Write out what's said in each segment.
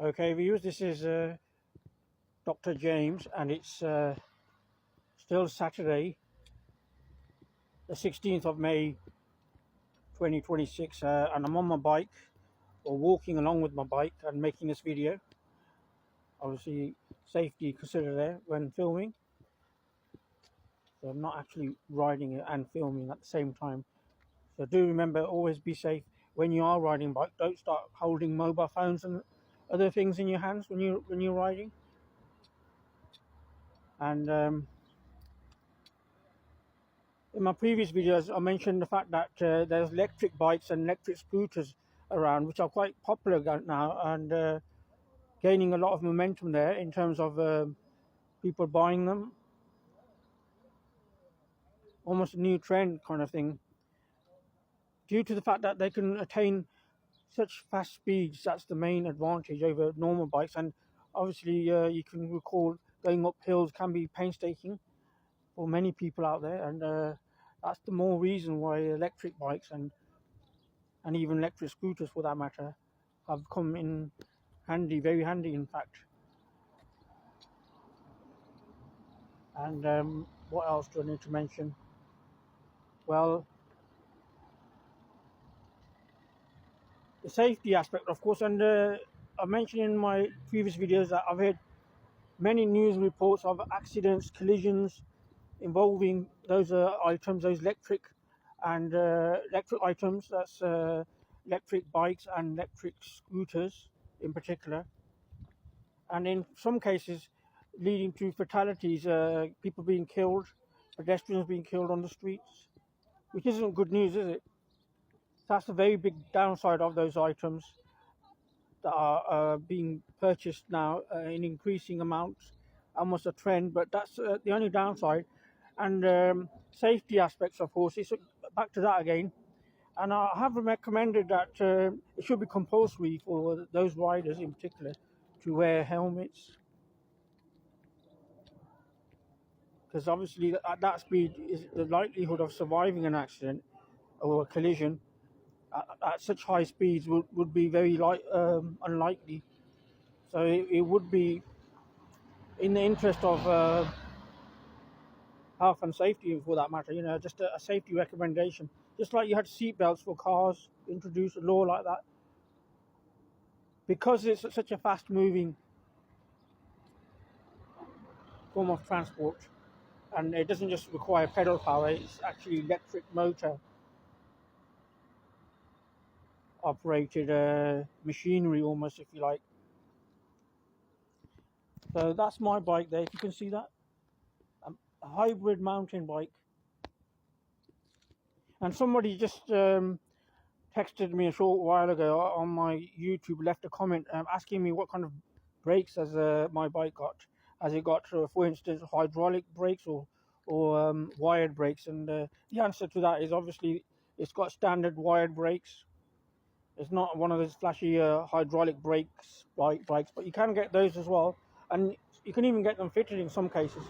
Okay, viewers, this is Dr. James, and it's still Saturday, the 16th of May 2026, and I'm on my bike, or walking along with my bike and making this video. Obviously, safety considered there when filming, so I'm not actually riding it and filming at the same time. So do remember, always be safe when you are riding bike. Don't start holding mobile phones and other things in your hands when you're riding. And in my previous videos, I mentioned the fact that there's electric bikes and electric scooters around, which are quite popular now, and gaining a lot of momentum there in terms of people buying them. Almost a new trend kind of thing, due to the fact that they can attain such fast speeds. That's the main advantage over normal bikes. And obviously, you can recall going up hills can be painstaking for many people out there, and that's the more reason why electric bikes and even electric scooters, for that matter, have come in handy, very handy, in fact. And what else do I need to mention? Well, the safety aspect, of course, and I mentioned in my previous videos that I've heard many news reports of accidents, collisions involving those items, those electric items. That's electric bikes and electric scooters in particular, and in some cases leading to fatalities, people being killed, pedestrians being killed on the streets, which isn't good news, is it? That's a very big downside of those items that are being purchased now in increasing amounts, almost a trend, but that's the only downside. And safety aspects, of course, it's back to that again. And I have recommended that it should be compulsory for those riders in particular to wear helmets, because obviously at that speed, is the likelihood of surviving an accident or a collision at such high speeds would be very unlikely. So it would be in the interest of health and safety, for that matter, just a safety recommendation. Just like you had seatbelts for cars, introduce a law like that. Because it's such a fast moving form of transport, and it doesn't just require pedal power, it's actually electric motor operated machinery, almost, if you like. So that's my bike there, if you can see that, a hybrid mountain bike. And somebody just texted me a short while ago on my YouTube, left a comment asking me what kind of brakes has my bike got. Has it got, for instance, hydraulic brakes or wired brakes? And the answer to that is obviously it's got standard wired brakes. It's not one of those flashy hydraulic brakes, bikes, but you can get those as well, and you can even get them fitted in some cases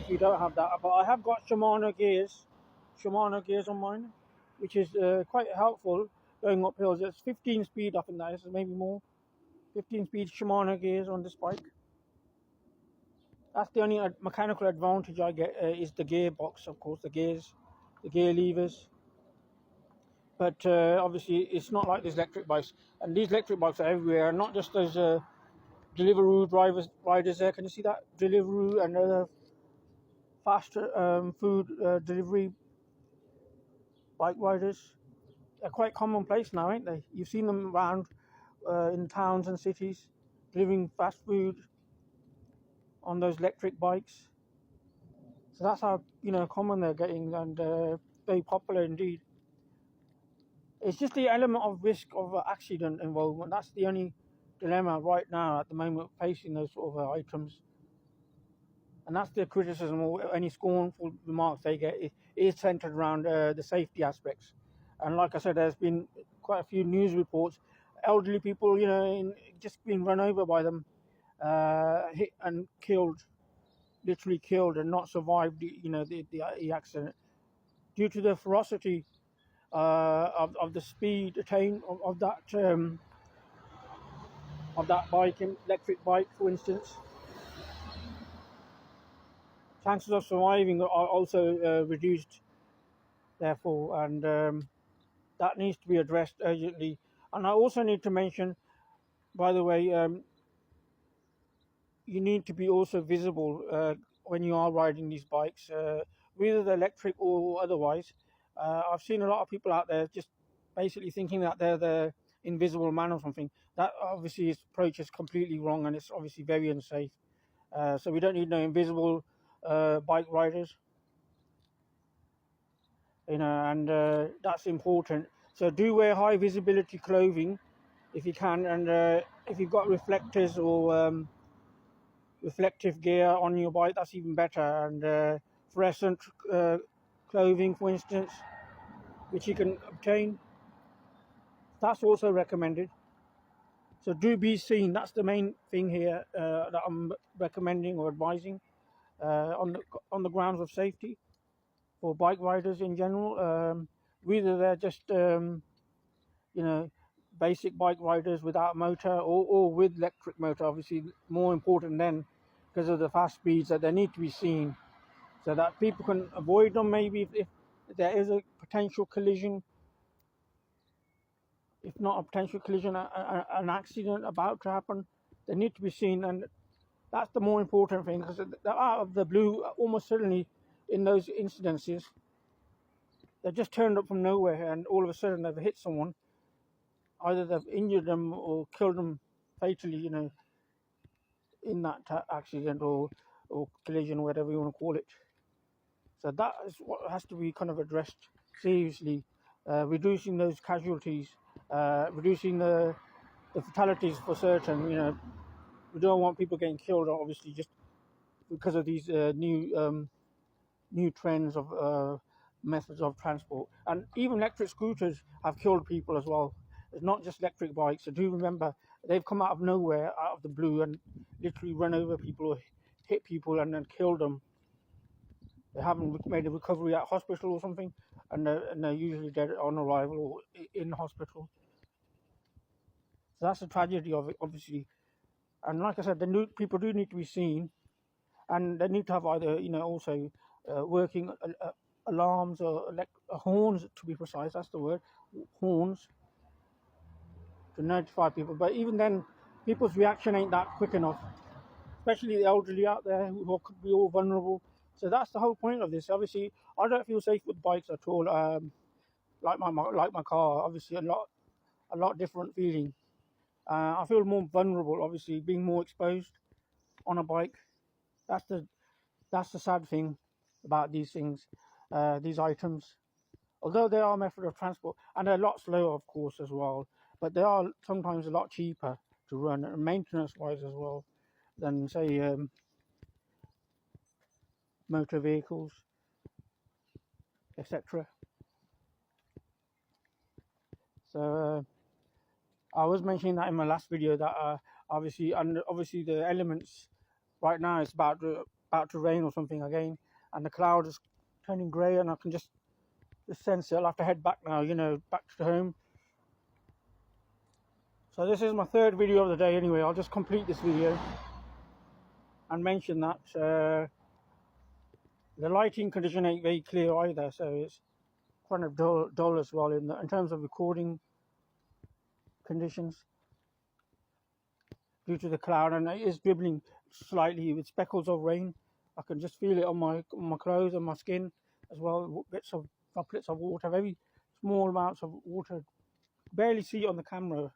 if you don't have that. But I have got Shimano gears on mine, which is quite helpful going up hills. It's 15 speed, I think that is, maybe more. 15 speed Shimano gears on this bike. That's the only mechanical advantage I get, is the gearbox, of course, the gears, the gear levers. But obviously it's not like these electric bikes, and these electric bikes are everywhere, not just those Deliveroo riders there. Can you see that? Deliveroo and fast food delivery bike riders. They're quite commonplace now, ain't they? You've seen them around in towns and cities, delivering fast food on those electric bikes. So that's how common they're getting, and very popular indeed. It's just the element of risk of accident involvement. That's the only dilemma right now at the moment facing those sort of items. And that's the criticism or any scornful remarks they get. It is centered around the safety aspects. And like I said, there's been quite a few news reports, elderly people, just being run over by them, hit and killed, literally killed, and not survived, the accident due to the ferocity of the speed attained of that of that bike, electric bike, for instance, chances of surviving are also reduced, therefore, and that needs to be addressed urgently. And I also need to mention, by the way, you need to be also visible when you are riding these bikes, whether they're electric or otherwise. I've seen a lot of people out there just basically thinking that they're the invisible man or something. That obviously approach is completely wrong, and it's obviously very unsafe. So we don't need no invisible bike riders, and that's important. So do wear high visibility clothing if you can, and if you've got reflectors or reflective gear on your bike, that's even better. And fluorescent clothing, for instance, which you can obtain, that's also recommended. So do be seen. That's the main thing here that I'm recommending or advising on the grounds of safety for bike riders in general. Whether they're just basic bike riders without motor or with electric motor, obviously more important then, because of the fast speeds, that they need to be seen so that people can avoid them. Maybe if there is a potential collision, if not a potential collision, an accident about to happen, they need to be seen. And that's the more important thing, because out of the blue, almost certainly in those incidences, they just turned up from nowhere and all of a sudden they've hit someone. Either they've injured them or killed them fatally, in that accident or collision, whatever you want to call it. So that is what has to be kind of addressed seriously, reducing those casualties, reducing the fatalities for certain. We don't want people getting killed, obviously, just because of these new trends of methods of transport. And even electric scooters have killed people as well. It's not just electric bikes. So do remember, they've come out of nowhere, out of the blue, and literally run over people or hit people and then killed them. They haven't made a recovery at hospital or something, and they're usually dead on arrival or in hospital. So that's the tragedy of it, obviously. And like I said, people do need to be seen, and they need to have either, also working alarms or horns, to be precise. That's the word, horns, to notify people. But even then, people's reaction ain't that quick enough, especially the elderly out there who could be all vulnerable. So that's the whole point of this. Obviously, I don't feel safe with bikes at all. Like my car, obviously a lot different feeling. I feel more vulnerable, obviously, being more exposed on a bike. That's the sad thing about these things, these items. Although they are a method of transport, and they're a lot slower, of course, as well, but they are sometimes a lot cheaper to run, and maintenance-wise as well, than, say, motor vehicles, etc. So I was mentioning that in my last video that obviously the elements right now, it's about to rain or something again, and the cloud is turning grey, and I can just sense it. I'll have to head back now, back to home. So this is my third video of the day anyway. I'll just complete this video and mention that the lighting condition ain't very clear either, so it's kind of dull as well in terms of recording conditions due to the cloud, and it is dribbling slightly with speckles of rain. I can just feel it on my clothes and my skin as well. Bits of droplets of water, very small amounts of water. Barely see it on the camera.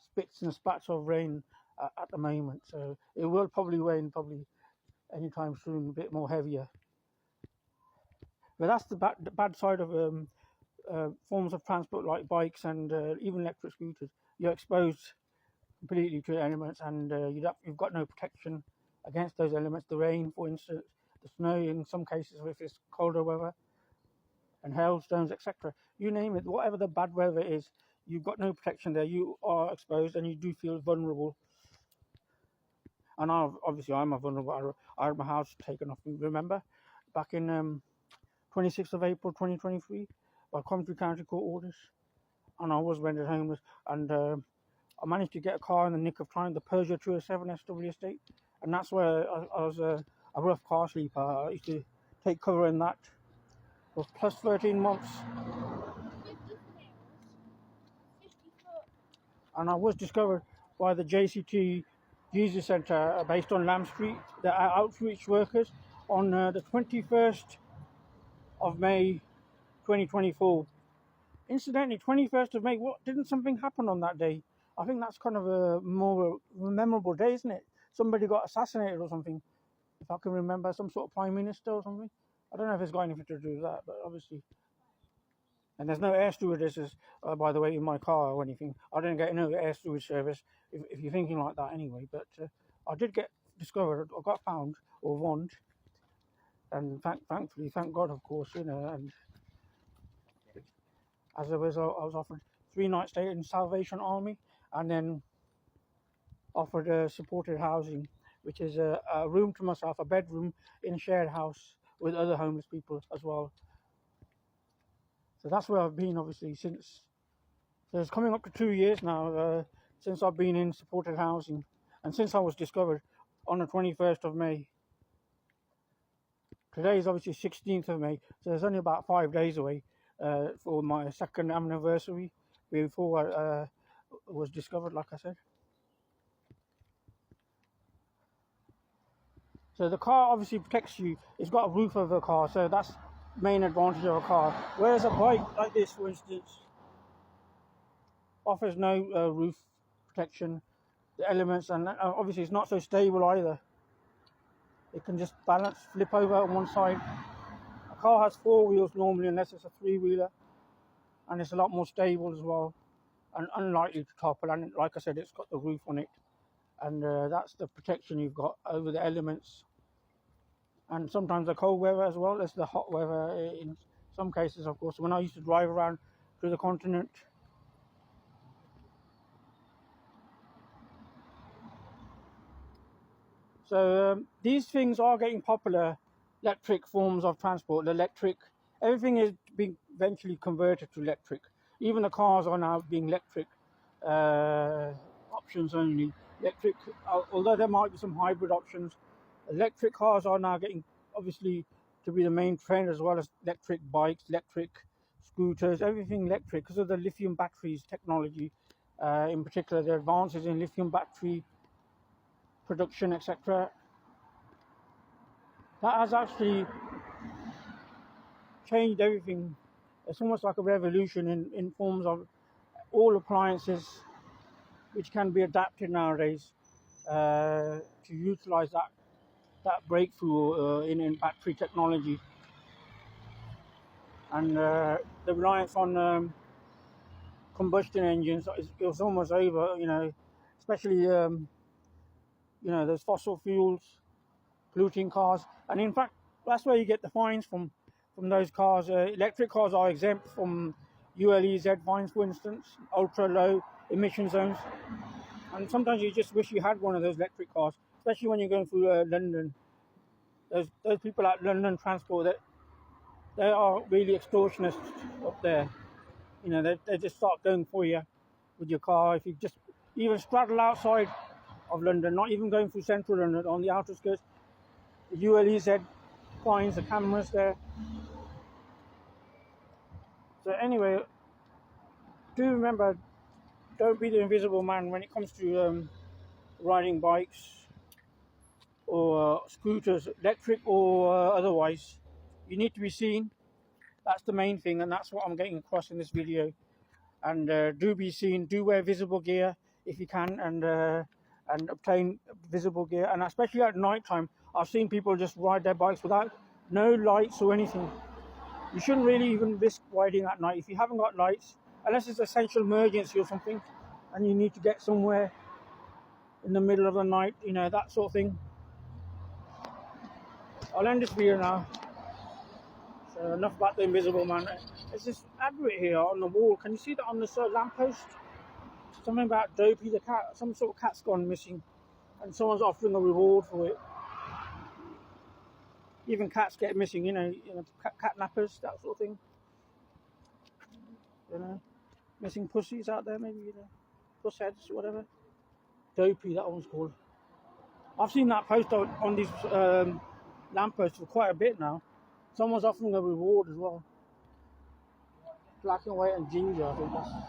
Spits and spats of rain at the moment, so it will probably rain anytime soon, a bit more heavier. But that's the bad side of forms of transport like bikes and even electric scooters. You're exposed completely to elements, and you've got no protection against those elements. The rain, for instance, the snow in some cases if it's colder weather, and hailstones, etc. You name it, whatever the bad weather is, you've got no protection there. You are exposed, and you do feel vulnerable. And I'm a vulnerable. I had my house taken off me. Remember, back in 26th of April 2023, by Coventry County Court orders. and I was rendered homeless, and I managed to get a car in the nick of time, the Peugeot 207 SW estate, and that's where I was a rough car sleeper. I used to take cover in that for plus 13 months. And I was discovered by the JCT Jesus Centre based on Lamb Street, the outreach workers, on the 21st of May 2024. Incidentally, 21st of May, what, didn't something happen on that day? I think that's kind of a more memorable day, isn't it? Somebody got assassinated or something, if I can remember, some sort of prime minister or something. I don't know if it's got anything to do with that, but obviously. And there's no air stewardesses, by the way, in my car or anything. I didn't get no air steward service, if you're thinking like that anyway. But I did get discovered, I got found, or warned. And thankfully, thank God, of course, you know. And as a result, I was offered 3 nights stay in Salvation Army, and then offered supported housing, which is a room to myself, a bedroom in a shared house with other homeless people as well. So that's where I've been, obviously, since. So it's coming up to 2 years now since I've been in supported housing, and since I was discovered on the 21st of May. Today is obviously 16th of May, so it's only about 5 days away for my 2nd anniversary before I was discovered, like I said. So the car obviously protects you. It's got a roof over the car, so that's the main advantage of a car. Whereas a bike like this, for instance, offers no roof protection, the elements, and obviously it's not so stable either. It can just balance, flip over on one side. A car has 4 wheels normally, unless it's a 3-wheeler, and it's a lot more stable as well, and unlikely to topple. And like I said, it's got the roof on it, and that's the protection you've got over the elements. And sometimes the cold weather as well as the hot weather in some cases, of course. When I used to drive around to the continent, so these things are getting popular, electric forms of transport. Everything is being eventually converted to electric. Even the cars are now being electric options only. Electric, although there might be some hybrid options, electric cars are now getting, obviously, to be the main trend, as well as electric bikes, electric scooters, everything electric, because of the lithium batteries technology, in particular the advances in lithium battery production, etc. That has actually changed everything. It's almost like a revolution in forms of all appliances which can be adapted nowadays to utilize that breakthrough in battery technology. And the reliance on combustion engines is almost over, you know, especially, you know, those fossil fuels, polluting cars. And in fact, that's where you get the fines from those cars. Electric cars are exempt from ULEZ fines, for instance, ultra low emission zones. And sometimes you just wish you had one of those electric cars, especially when you're going through London. Those people at London Transport, they are really extortionists up there. You know, they just start going for you with your car. If you just even straddle outside of London, not even going through central London, on the outer skirts, the ULEZ fines, the cameras there. So anyway, do remember, don't be the invisible man when it comes to riding bikes or scooters, electric or otherwise. You need to be seen. That's the main thing, and that's what I'm getting across in this video. And do be seen, do wear visible gear if you can, and obtain visible gear. And especially at night time, I've seen people just ride their bikes without no lights or anything. You shouldn't really even risk riding at night if you haven't got lights, unless it's essential emergency or something, and you need to get somewhere in the middle of the night, you know, that sort of thing. I'll end this video now. So enough about the invisible man. There's this advert here on the wall. Can you see that on the lamppost? Something about Dopey the cat. Some sort of cat's gone missing, and someone's offering a reward for it. Even cats get missing, you know, cat nappers, that sort of thing. You know. missing pussies out there, maybe, you know, puss heads, whatever. Dopey, that one's called. I've seen that post on these lampposts for quite a bit now. Someone's offering a reward as well. Black and white and ginger, I think that's the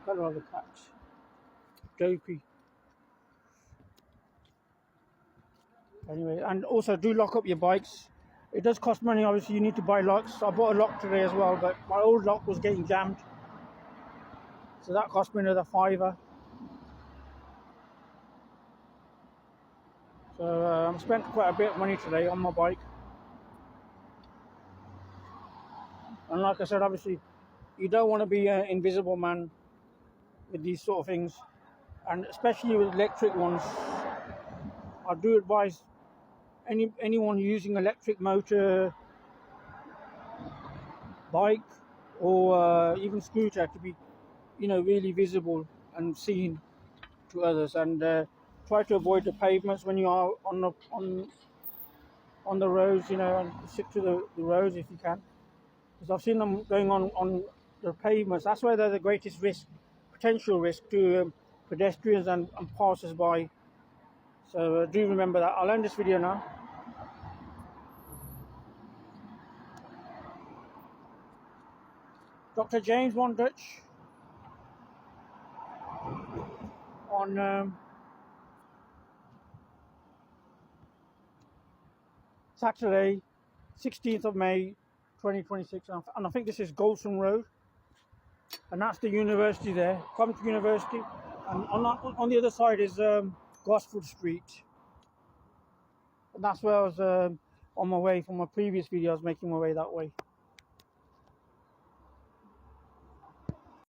colour of the patch. Dopey. Anyway, and also do lock up your bikes. It does cost money, obviously. You need to buy locks. I bought a lock today as well, but my old lock was getting jammed, so that cost me another £5. So I've spent quite a bit of money today on my bike. And like I said, obviously, you don't want to be an invisible man with these sort of things, and especially with electric ones. I do advise anyone using electric motor, bike, or even scooter to be, you know, really visible and seen to others, and try to avoid the pavements when you are on the roads, you know, and stick to the roads if you can, because I've seen them going on the pavements. That's where they're the greatest risk, potential risk to pedestrians and passers-by. So do remember that. I'll end this video now. Dr. James Vondutch on Saturday, 16th of May, 2026, and I think this is Gulson Rd, and that's the university there, Coventry University, and on the other side is Gosford Street, and that's where I was on my way from my previous video. I was making my way that way.